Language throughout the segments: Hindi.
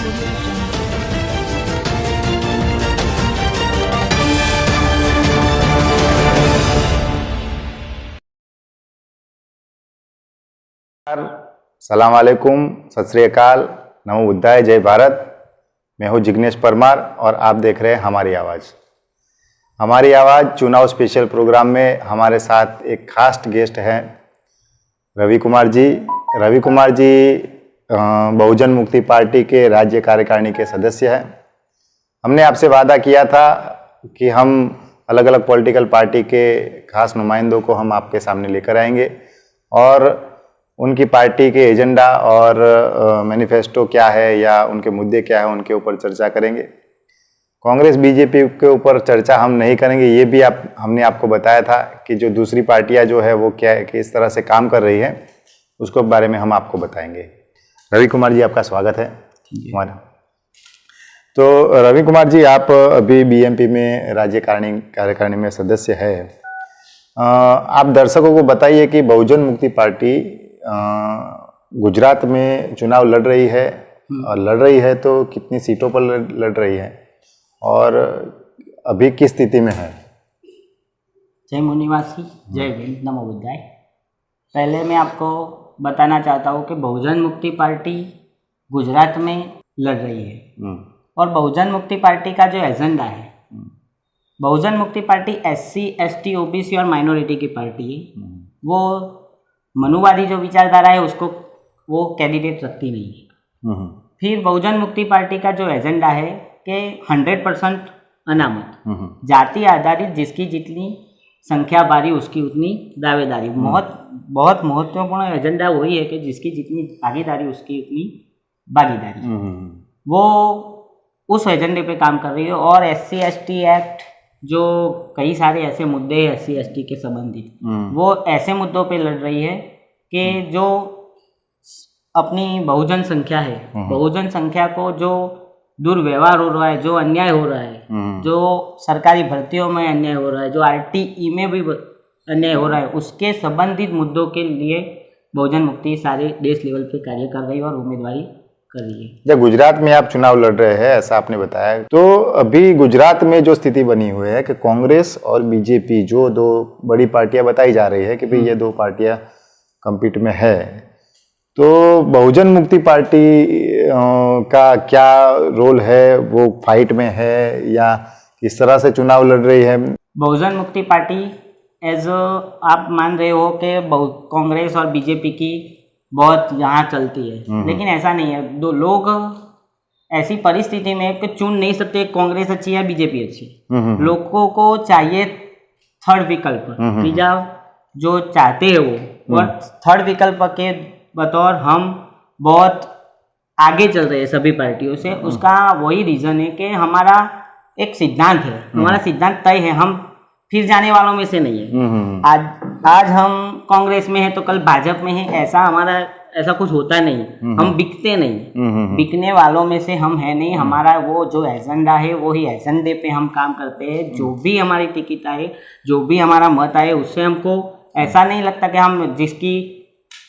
सलाम वालेकुम, सत श्री अकाल, नमो बुद्धाय, जय भारत। मैं हूं जिग्नेश परमार और आप देख रहे हैं हमारी आवाज़। हमारी आवाज़ चुनाव स्पेशल प्रोग्राम में हमारे साथ एक खास गेस्ट हैं रवि कुमार जी। रवि कुमार जी बहुजन मुक्ति पार्टी के राज्य कार्यकारिणी के सदस्य हैं। हमने आपसे वादा किया था कि हम अलग अलग पॉलिटिकल पार्टी के खास नुमाइंदों को हम आपके सामने लेकर आएंगे और उनकी पार्टी के एजेंडा और मैनिफेस्टो क्या है या उनके मुद्दे क्या है उनके ऊपर चर्चा करेंगे। कांग्रेस बीजेपी के ऊपर चर्चा हम नहीं करेंगे, ये भी हमने आपको बताया था कि जो दूसरी पार्टियां जो है वो क्या किस तरह से काम कर रही है उसको बारे में हम आपको बताएंगे। रवि कुमार जी, आपका स्वागत है हमारा। तो रवि कुमार जी, आप अभी बीएमपी में राज्य कार्यकारिणी में सदस्य है। आप दर्शकों को बताइए कि बहुजन मुक्ति पार्टी गुजरात में चुनाव लड़ रही है और लड़ रही है तो कितनी सीटों पर लड़ रही है और अभी किस स्थिति में है? जय मुनिवासी, जय भीम, नमो बुद्धाय। पहले मैं आपको बताना चाहता हूँ कि बहुजन मुक्ति पार्टी गुजरात में लड़ रही है और बहुजन मुक्ति पार्टी का जो एजेंडा है, बहुजन मुक्ति पार्टी SC, ST, OBC और माइनॉरिटी की पार्टी है। वो मनुवादी जो विचारधारा है उसको वो कैंडिडेट रखती नहीं है। फिर बहुजन मुक्ति पार्टी का जो एजेंडा है कि 100% अनामत, जाति आधारित जिसकी जितनी संख्या बारी उसकी उतनी दावेदारी। बहुत महत्वपूर्ण एजेंडा वही है कि जिसकी जितनी भागीदारी उसकी उतनी भागीदारी। वो उस एजेंडे पे काम कर रही है और SC, ST एक्ट जो कई सारे ऐसे मुद्दे हैं SC, ST के संबंधित, वो ऐसे मुद्दों पे लड़ रही है कि जो अपनी बहुजन संख्या है, बहुजन संख्या को जो दुर्व्यवहार हो रहा है, जो अन्याय हो रहा है, जो सरकारी भर्तियों में अन्याय हो रहा है, जो RTE में भी अन्याय हो रहा है, उसके संबंधित मुद्दों के लिए बहुजन मुक्ति सारे देश लेवल पे कार्य कर रही है और उम्मीदवारी कर रही है। जब गुजरात में आप चुनाव लड़ रहे हैं ऐसा आपने बताया, तो अभी गुजरात में जो स्थिति बनी हुई है कि कांग्रेस और बीजेपी जो दो बड़ी पार्टियां बताई जा रही है कि भाई ये दो पार्टियां कम्पीट में है, तो बहुजन मुक्ति पार्टी का क्या रोल है? वो फाइट में है या किस तरह से चुनाव लड़ रही है? बहुजन मुक्ति पार्टी एज आप मान रहे हो कि कांग्रेस और बीजेपी की बहुत यहाँ चलती है, लेकिन ऐसा नहीं है। दो लोग ऐसी परिस्थिति में कि चुन नहीं सकते कांग्रेस अच्छी है बीजेपी अच्छी। लोगों को चाहिए थर्ड विकल्प, तीजा जो चाहते हैं वो, और थर्ड विकल्प के बतौर हम बहुत आगे चल रहे हैं सभी पार्टियों से। उसका वही रीजन है कि हमारा एक सिद्धांत है, हमारा सिद्धांत तय है, हम फिर जाने वालों में से नहीं है। आज हम कांग्रेस में हैं तो कल भाजपा में हैं, ऐसा कुछ होता नहीं। हम बिकते नहीं, बिकने वालों में से हम है नहीं। हमारा वो जो एजेंडा है वही एजेंडे पे हम काम करते हैं। जो भी हमारी टिकट आए, जो भी हमारा मत आए, उससे हमको ऐसा नहीं लगता कि हम जिसकी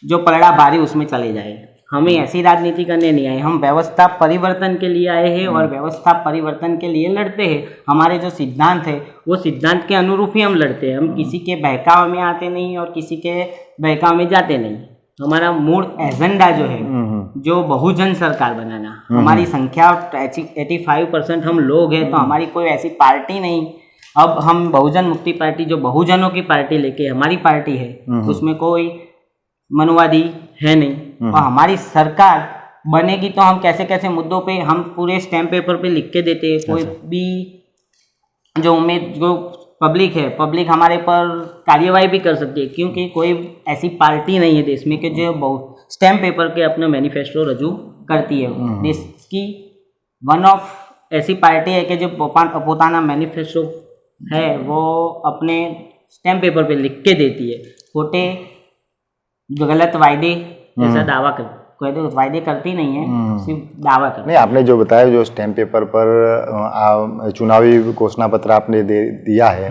जो पलड़ा भारी उसमें चले जाए। हमें ऐसी राजनीति करने नहीं आए, हम व्यवस्था परिवर्तन के लिए आए हैं और व्यवस्था परिवर्तन के लिए लड़ते हैं। हमारे जो सिद्धांत है वो सिद्धांत के अनुरूप ही हम लड़ते हैं। हम किसी के बहकाव में आते नहीं और किसी के बहकाव में जाते नहीं। हमारा मूल एजेंडा जो है, जो बहुजन सरकार बनाना, हमारी संख्या 85% हम लोग हैं, तो हमारी कोई ऐसी पार्टी नहीं। अब हम बहुजन मुक्ति पार्टी जो बहुजनों की पार्टी लेके हमारी पार्टी है, उसमें कोई मनुवादी है नहीं। और हमारी सरकार बनेगी तो हम कैसे कैसे मुद्दों पे हम पूरे स्टैम्प पेपर पे लिख के देते हैं। कोई भी जो पब्लिक है, पब्लिक हमारे पर कार्यवाही भी कर सकती है, क्योंकि कोई ऐसी पार्टी नहीं है देश में कि जो स्टैम्प पेपर के अपने मैनिफेस्टो रजू करती है। देश की वन ऑफ ऐसी पार्टी है कि जो पोताना मैनिफेस्टो है वो अपने स्टैम्प पेपर पे लिख के देती है। खोटे गलत वायदे ऐसा दावा वायदे करती नहीं है, सिर्फ दावा करती। नहीं, आपने जो बताया जो स्टैम्प पेपर पर चुनावी घोषणा पत्र आपने दिया है,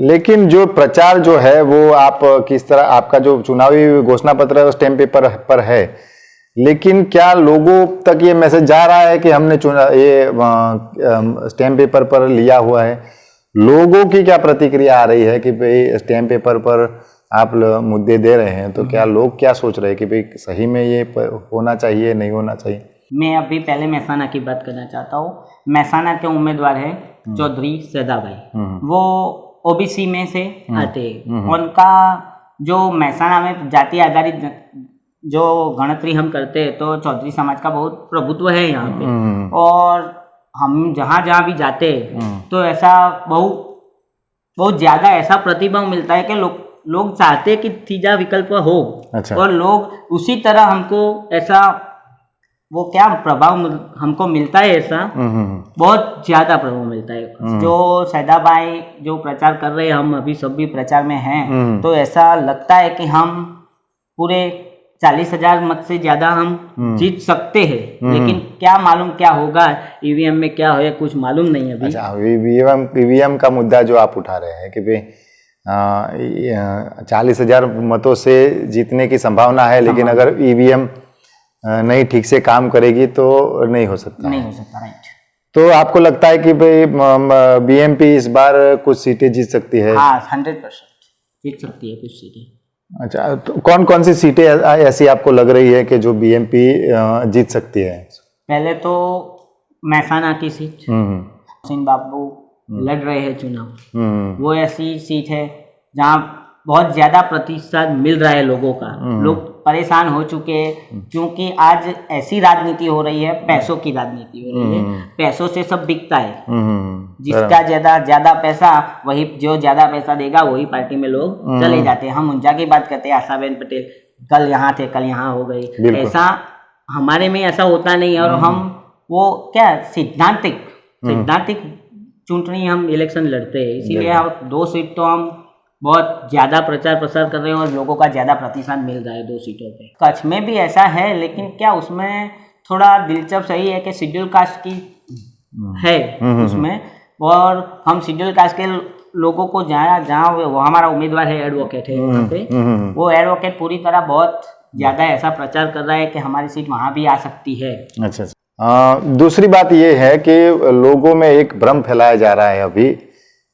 लेकिन जो प्रचार जो है वो आप किस तरह, आपका जो चुनावी घोषणा पत्र स्टैम्प पेपर पर है, लेकिन क्या लोगों तक ये मैसेज जा रहा है कि हमने चुना ये स्टैम्प पेपर पर लिया हुआ है? लोगों की क्या प्रतिक्रिया आ रही है कि भाई स्टैम्प पेपर पर आप मुद्दे दे रहे हैं, तो क्या लोग क्या सोच रहे हैं कि भाई सही में ये होना चाहिए, नहीं होना चाहिए? मैं अभी पहले मेहसाना की बात करना चाहता हूँ। मेहसाना के उम्मीदवार है चौधरी सैदा भाई, वो ओबीसी में से आते हैं। उनका जो मेहसाना में जाति आधारित जो गणतरी हम करते हैं तो चौधरी समाज का बहुत प्रभुत्व है यहाँ पे, और हम जहाँ जहाँ भी जाते हैं तो ऐसा बहुत ज़्यादा ऐसा प्रतिभाव मिलता है कि लोग चाहते हैं कि तीजा विकल्प हो। अच्छा। और लोग उसी तरह हमको ऐसा वो क्या प्रभाव हमको मिलता है, ऐसा बहुत ज़्यादा प्रभाव मिलता है। जो सैदा भाई जो प्रचार कर रहे हैं, हम अभी सब भी प्रचार में हैं, तो ऐसा लगता है कि हम पूरे 40,000 मत से ज़्यादा हम जीत सकते हैं। लेकिन क्या मालूम क्या होगा, ईवीएम में क्या हो कुछ मालूम नहीं है अभी। अच्छा, ईवीएम का मुद्दा जो आप उठा रहे हैं कि भाई 40,000 मतों से जीतने की संभावना है, लेकिन अगर ईवीएम नहीं ठीक से काम करेगी तो नहीं हो सकता। नहीं हो सकता, राइट। तो आपको लगता है कि भाई बीएमपी इस बार कुछ सीटें जीत सकती है? हाँ, 100% जीत सकती है कुछ सीटें। अच्छा, तो कौन कौन सी सीटें ऐसी आपको लग रही है कि जो बीएमपी जीत सकती है? पहले तो मेहसाना की सीट, हुसैन बाबू लड़ रहे हैं चुनाव, वो ऐसी सीट है जहाँ बहुत ज़्यादा प्रतिशत मिल रहा है लोगों का। लोग परेशान हो चुके हैं क्योंकि आज ऐसी राजनीति हो रही है, पैसों की राजनीति हो रही है। पैसों से सब बिकता है, जिसका ज्यादा पैसा, वही जो ज्यादा पैसा देगा वही पार्टी में लोग चले जाते हैं। हम ऊंचा की बात करते हैं, आशाबेन पटेल कल यहाँ थे, कल यहाँ हो गई, ऐसा हमारे में ऐसा होता नहीं है। और हम वो क्या सिद्धांतिक चुनावी हम इलेक्शन लड़ते हैं, इसीलिए हम 2 सीट तो हम बहुत ज़्यादा प्रचार प्रसार कर रहे हैं और लोगों का ज़्यादा प्रतिशत मिल रहा है 2 सीटों पे। कच्छ में भी ऐसा है, लेकिन क्या उसमें थोड़ा दिलचस्प सही है कि शेड्यूल कास्ट की है उसमें, और हम शेड्यूल कास्ट के लोगों को जहाँ वो हमारा उम्मीदवार है, एडवोकेट है वहाँ पे, वो एडवोकेट पूरी तरह बहुत ज़्यादा ऐसा प्रचार कर रहा है कि हमारी सीट वहाँ भी आ सकती है। अच्छा। दूसरी बात ये है कि लोगों में एक भ्रम फैलाया जा रहा है अभी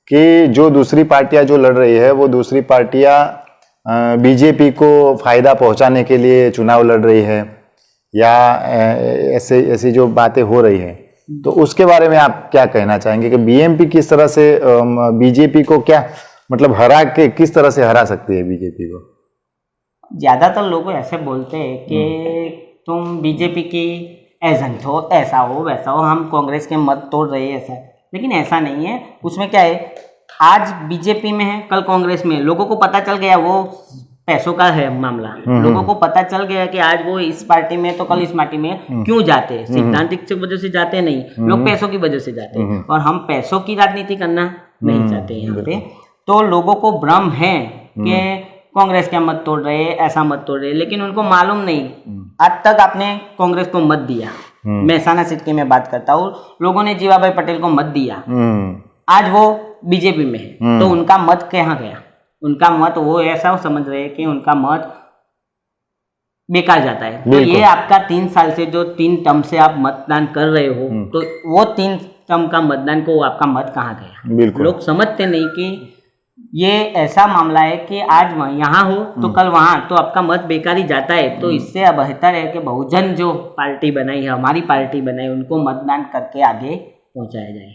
कि जो दूसरी पार्टियां जो लड़ रही है, वो दूसरी पार्टियां बीजेपी को फायदा पहुंचाने के लिए चुनाव लड़ रही है, या ऐसी जो बातें हो रही है, तो उसके बारे में आप क्या कहना चाहेंगे कि बीएमपी किस तरह से बीजेपी को क्या मतलब किस तरह से हरा सकती है बीजेपी को? ज्यादातर लोग ऐसे बोलते हैं कि तुम बीजेपी की एजेंट हो, ऐसा हो वैसा हो, हम कांग्रेस के मत तोड़ रहे हैं, ऐसा। लेकिन ऐसा नहीं है। उसमें क्या है, आज बीजेपी में है, कल कांग्रेस में। लोगों को पता चल गया, वो पैसों का है मामला। लोगों को पता चल गया कि आज वो इस पार्टी में तो कल इस पार्टी में क्यों जाते हैं। सिद्धांतिक वजह से जाते नहीं, लोग पैसों की वजह से जाते हैं, और हम पैसों की राजनीति करना नहीं चाहते यहाँ पे। तो लोगों को भ्रम है कि कांग्रेस के मत तोड़ रहे, ऐसा मत तोड़ रहे, लेकिन उनको मालूम नहीं। आज तक आपने कांग्रेस को मत दिया, मेहसाना सीट की मैं बात करता हूँ, लोगों ने जीवाभाई पटेल को मत दिया, आज वो बीजेपी में है, तो उनका मत कहाँ गया? उनका मत वो ऐसा समझ रहे हैं कि उनका मत बेकार जाता है। तो ये आपका 3 साल से जो 3 टर्म से आप मतदान कर रहे हो, तो वो 3 टर्म का मतदान को आपका मत कहाँ गया? लोग समझते नहीं कि ये ऐसा मामला है कि आज यहाँ हो तो कल वहाँ, तो आपका मत बेकार ही जाता है। तो इससे बेहतर है कि बहुजन जो पार्टी बनाई है, हमारी पार्टी बनाई, उनको मतदान करके आगे पहुँचाया जाए।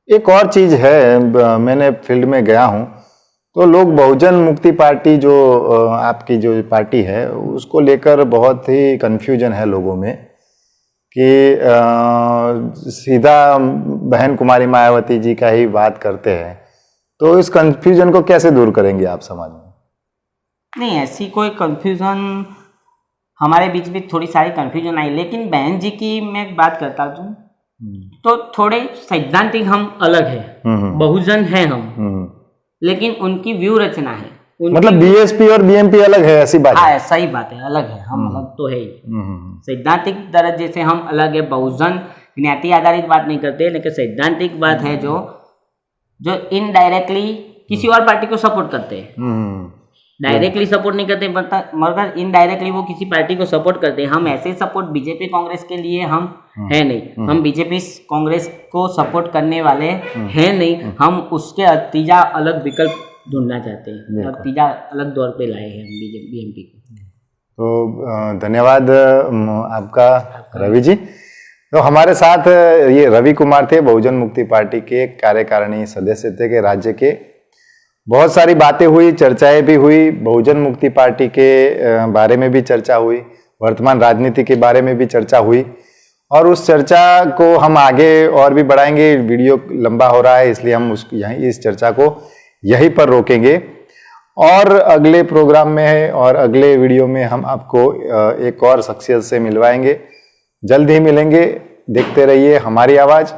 एक और चीज़ है, मैंने फील्ड में गया हूँ तो लोग बहुजन मुक्ति पार्टी जो आपकी जो पार्टी है उसको लेकर बहुत ही कन्फ्यूजन है लोगों में कि सीधा बहन कुमारी मायावती जी का ही बात करते हैं। तो इस कंफ्यूजन को कैसे दूर करेंगे आप समाज में? नहीं, ऐसी कोई कंफ्यूजन हमारे बीच भी थोड़ी सारी कंफ्यूजन आई, लेकिन बहन जी की मैं बात करता हूँ तो थोड़े सैद्धांतिक हम अलग है, बहुजन है हम, लेकिन उनकी व्यू रचना है। मतलब बीएसपी और बीएमपी अलग है, ऐसी बात? हाँ, सही बात है, अलग है, हम अलग तो है ही। सैद्धांतिक दर्जे से हम अलग है, बहुजन ज्ञाति आधारित बात नहीं करते, लेकिन सैद्धांतिक बात है जो इनडायरेक्टली किसी और पार्टी को सपोर्ट करते हैं। डायरेक्टली सपोर्ट नहीं करते, मगर इनडायरेक्टली वो किसी पार्टी को सपोर्ट करते हैं। हम ऐसे सपोर्ट बीजेपी कांग्रेस के लिए हम है नहीं, हम बीजेपी कांग्रेस को सपोर्ट करने वाले हैं नहीं, हम उसके तीजा अलग विकल्प ढूंढना चाहते हैं और तीजा अलग दौर पे लाए हैं हम बीएमपी को। तो धन्यवाद आपका रवि जी। तो हमारे साथ ये रवि कुमार थे, बहुजन मुक्ति पार्टी के कार्यकारिणी सदस्य थे के राज्य के। बहुत सारी बातें हुई, चर्चाएं भी हुई, बहुजन मुक्ति पार्टी के बारे में भी चर्चा हुई, वर्तमान राजनीति के बारे में भी चर्चा हुई, और उस चर्चा को हम आगे और भी बढ़ाएंगे। वीडियो लंबा हो रहा है, इसलिए हम यहीं इस चर्चा को यहीं पर रोकेंगे, और अगले प्रोग्राम में और अगले वीडियो में हम आपको एक और शख्सियत से मिलवाएंगे। जल्द ही मिलेंगे, देखते रहिए हमारी आवाज़।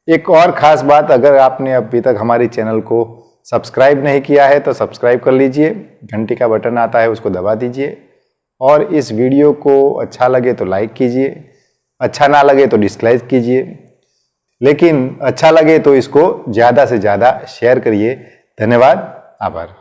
एक और ख़ास बात, अगर आपने अभी तक हमारी चैनल को सब्सक्राइब नहीं किया है तो सब्सक्राइब कर लीजिए, घंटी का बटन आता है उसको दबा दीजिए, और इस वीडियो को अच्छा लगे तो लाइक कीजिए, अच्छा ना लगे तो डिसलाइक कीजिए, लेकिन अच्छा लगे तो इसको ज़्यादा से ज़्यादा शेयर करिए। धन्यवाद, आभार।